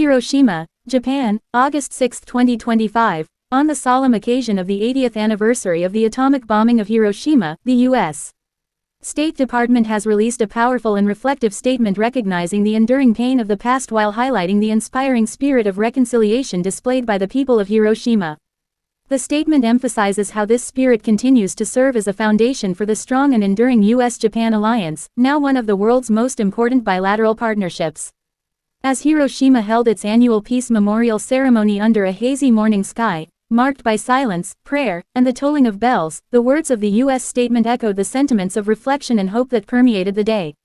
Hiroshima, Japan, August 6, 2025, on the solemn occasion of the 80th anniversary of the atomic bombing of Hiroshima, the U.S. State Department has released a powerful and reflective statement recognizing the enduring pain of the past while highlighting the inspiring spirit of reconciliation displayed by the people of Hiroshima. The statement emphasizes how this spirit continues to serve as a foundation for the strong and enduring U.S.-Japan alliance, now one of the world's most important bilateral partnerships. As Hiroshima held its annual peace memorial ceremony under a hazy morning sky, marked by silence, prayer, and the tolling of bells, the words of the U.S. statement echoed the sentiments of reflection and hope that permeated the day.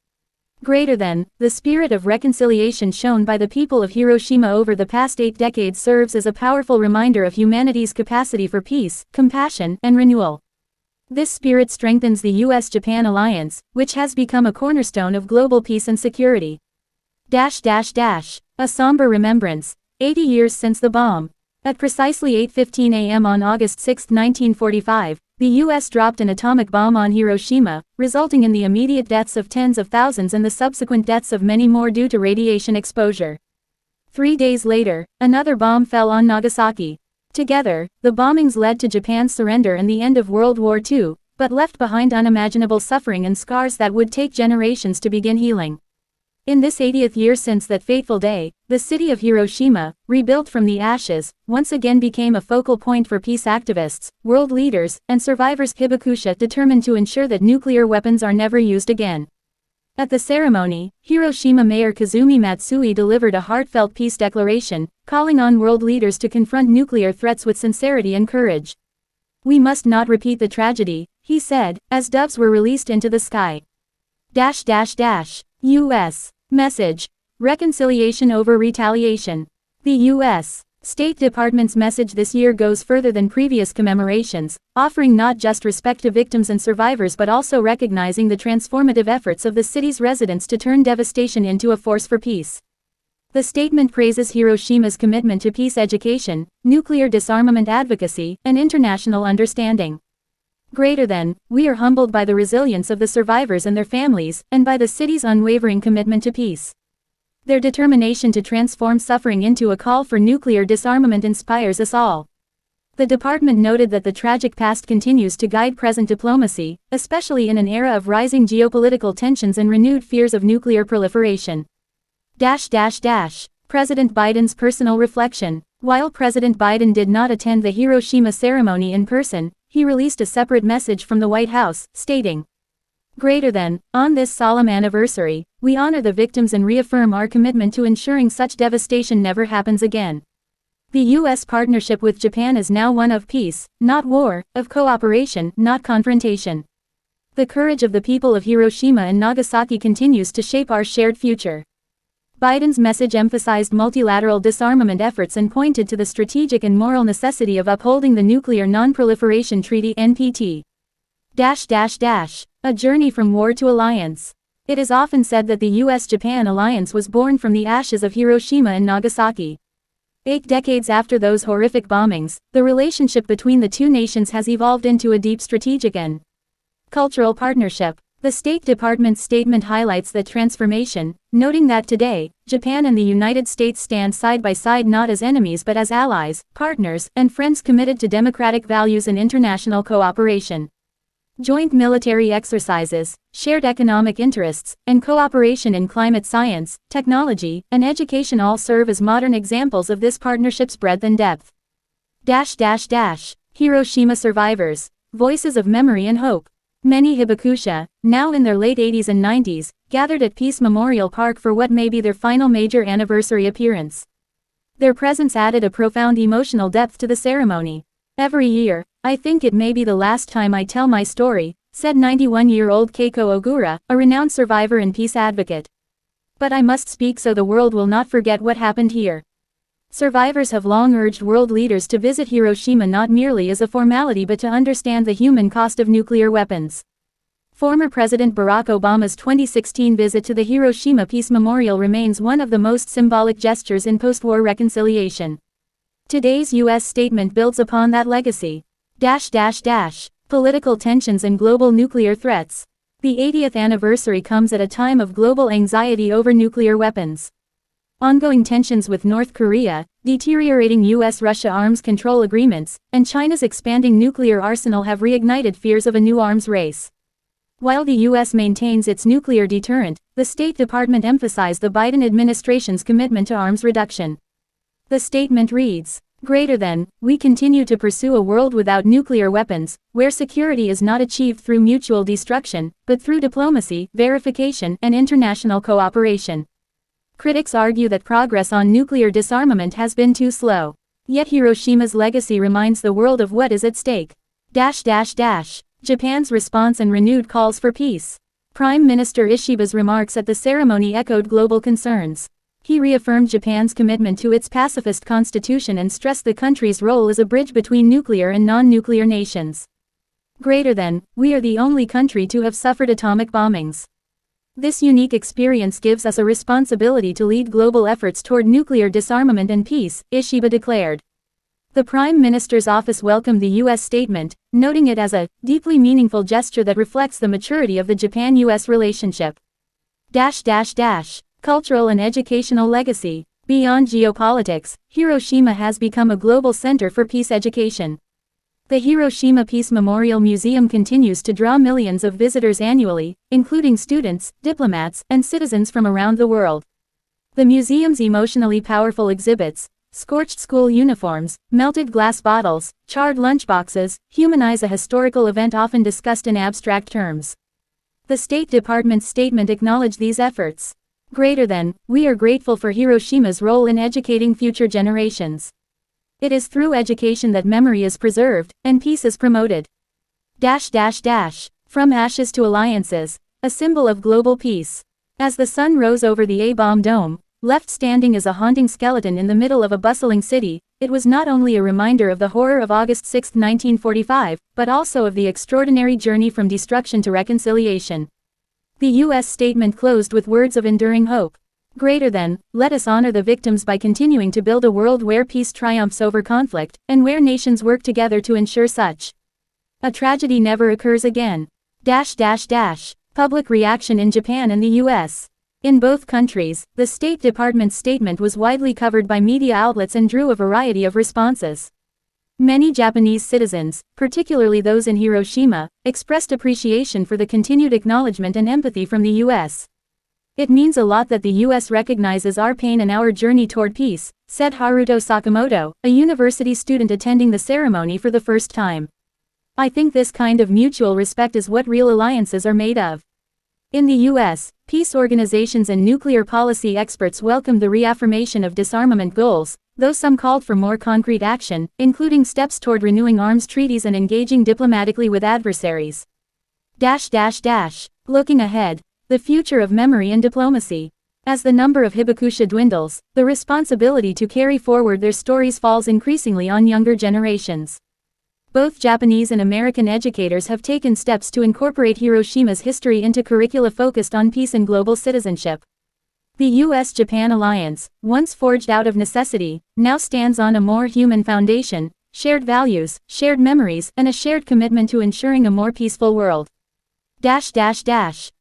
Greater than, the spirit of reconciliation shown by the people of Hiroshima over the past 8 decades serves as a powerful reminder of humanity's capacity for peace, compassion, and renewal. This spirit strengthens the U.S.-Japan alliance, which has become a cornerstone of global peace and security. A somber remembrance, 80 years since the bomb. At precisely 8:15 a.m. on August 6, 1945, the U.S. dropped an atomic bomb on Hiroshima, resulting in the immediate deaths of tens of thousands and the subsequent deaths of many more due to radiation exposure. 3 days later, another bomb fell on Nagasaki. Together, the bombings led to Japan's surrender and the end of World War II, but left behind unimaginable suffering and scars that would take generations to begin healing. In this 80th year since that fateful day, the city of Hiroshima, rebuilt from the ashes, once again became a focal point for peace activists, world leaders, and survivors hibakusha determined to ensure that nuclear weapons are never used again. At the ceremony, Hiroshima Mayor Kazumi Matsui delivered a heartfelt peace declaration, calling on world leaders to confront nuclear threats with sincerity and courage. "We must not repeat the tragedy," he said, as doves were released into the sky. U.S. Message: reconciliation over retaliation. The U.S. State Department's message this year goes further than previous commemorations, offering not just respect to victims and survivors but also recognizing the transformative efforts of the city's residents to turn devastation into a force for peace. The statement praises Hiroshima's commitment to peace education, nuclear disarmament advocacy, and international understanding. Greater than, we are humbled by the resilience of the survivors and their families, and by the city's unwavering commitment to peace. Their determination to transform suffering into a call for nuclear disarmament inspires us all. The department noted that the tragic past continues to guide present diplomacy, especially in an era of rising geopolitical tensions and renewed fears of nuclear proliferation. President Biden's personal reflection. While President Biden did not attend the Hiroshima ceremony in person, he released a separate message from the White House, stating, "Greater than, on this solemn anniversary, we honor the victims and reaffirm our commitment to ensuring such devastation never happens again. The U.S. partnership with Japan is now one of peace, not war, of cooperation, not confrontation. The courage of the people of Hiroshima and Nagasaki continues to shape our shared future." Biden's message emphasized multilateral disarmament efforts and pointed to the strategic and moral necessity of upholding the Nuclear Non-Proliferation Treaty (NPT). A journey from war to alliance. It is often said that the U.S.-Japan alliance was born from the ashes of Hiroshima and Nagasaki. 8 decades after those horrific bombings, the relationship between the two nations has evolved into a deep strategic and cultural partnership. The State Department's statement highlights that transformation, noting that today, Japan and the United States stand side by side not as enemies but as allies, partners, and friends committed to democratic values and international cooperation. Joint military exercises, shared economic interests, and cooperation in climate science, technology, and education all serve as modern examples of this partnership's breadth and depth. Hiroshima survivors, voices of memory and hope. Many hibakusha, now in their late 80s and 90s, gathered at Peace Memorial Park for what may be their final major anniversary appearance. Their presence added a profound emotional depth to the ceremony. "Every year, I think it may be the last time I tell my story," said 91-year-old Keiko Ogura, a renowned survivor and peace advocate. "But I must speak so the world will not forget what happened here." Survivors have long urged world leaders to visit Hiroshima not merely as a formality but to understand the human cost of nuclear weapons. Former President Barack Obama's 2016 visit to the Hiroshima Peace Memorial remains one of the most symbolic gestures in post-war reconciliation. Today's U.S. statement builds upon that legacy. Political tensions and global nuclear threats. The 80th anniversary comes at a time of global anxiety over nuclear weapons. Ongoing tensions with North Korea, deteriorating U.S.-Russia arms control agreements, and China's expanding nuclear arsenal have reignited fears of a new arms race. While the U.S. maintains its nuclear deterrent, the State Department emphasized the Biden administration's commitment to arms reduction. The statement reads, we continue to pursue a world without nuclear weapons, where security is not achieved through mutual destruction, but through diplomacy, verification, and international cooperation. Critics argue that progress on nuclear disarmament has been too slow. Yet Hiroshima's legacy reminds the world of what is at stake. Japan's response and renewed calls for peace. Prime Minister Ishiba's remarks at the ceremony echoed global concerns. He reaffirmed Japan's commitment to its pacifist constitution and stressed the country's role as a bridge between nuclear and non-nuclear nations. We are the only country to have suffered atomic bombings. This unique experience gives us a responsibility to lead global efforts toward nuclear disarmament and peace, Ishiba declared. The Prime Minister's office welcomed the U.S. statement, noting it as a deeply meaningful gesture that reflects the maturity of the Japan-U.S. relationship. Cultural and educational legacy. Beyond geopolitics, Hiroshima has become a global center for peace education. The Hiroshima Peace Memorial Museum continues to draw millions of visitors annually, including students, diplomats, and citizens from around the world. The museum's emotionally powerful exhibits, scorched school uniforms, melted glass bottles, charred lunchboxes, humanize a historical event often discussed in abstract terms. The State Department's statement acknowledged these efforts. We are grateful for Hiroshima's role in educating future generations. It is through education that memory is preserved, and peace is promoted. From ashes to alliances, a symbol of global peace. As the sun rose over the A-bomb dome, left standing as a haunting skeleton in the middle of a bustling city, it was not only a reminder of the horror of August 6, 1945, but also of the extraordinary journey from destruction to reconciliation. The U.S. statement closed with words of enduring hope. Let us honor the victims by continuing to build a world where peace triumphs over conflict, and where nations work together to ensure such a tragedy never occurs again. Public reaction in Japan and the U.S. In both countries, the State Department's statement was widely covered by media outlets and drew a variety of responses. Many Japanese citizens, particularly those in Hiroshima, expressed appreciation for the continued acknowledgement and empathy from the U.S. It means a lot that the U.S. recognizes our pain and our journey toward peace, said Haruto Sakamoto, a university student attending the ceremony for the first time. I think this kind of mutual respect is what real alliances are made of. In the U.S., peace organizations and nuclear policy experts welcomed the reaffirmation of disarmament goals, though some called for more concrete action, including steps toward renewing arms treaties and engaging diplomatically with adversaries. Looking ahead. The future of memory and diplomacy. As the number of hibakusha dwindles, the responsibility to carry forward their stories falls increasingly on younger generations. Both Japanese and American educators have taken steps to incorporate Hiroshima's history into curricula focused on peace and global citizenship. The U.S.-Japan alliance, once forged out of necessity, now stands on a more human foundation, shared values, shared memories, and a shared commitment to ensuring a more peaceful world.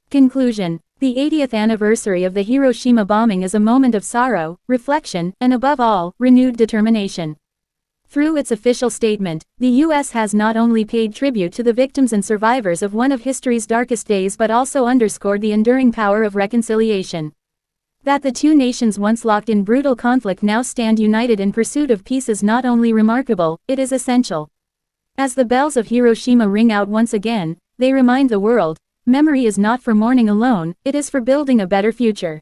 Conclusion. The 80th anniversary of the Hiroshima bombing is a moment of sorrow, reflection, and above all, renewed determination. Through its official statement, the U.S. has not only paid tribute to the victims and survivors of one of history's darkest days but also underscored the enduring power of reconciliation. That the two nations once locked in brutal conflict now stand united in pursuit of peace is not only remarkable, it is essential. As the bells of Hiroshima ring out once again, they remind the world, memory is not for mourning alone, it is for building a better future.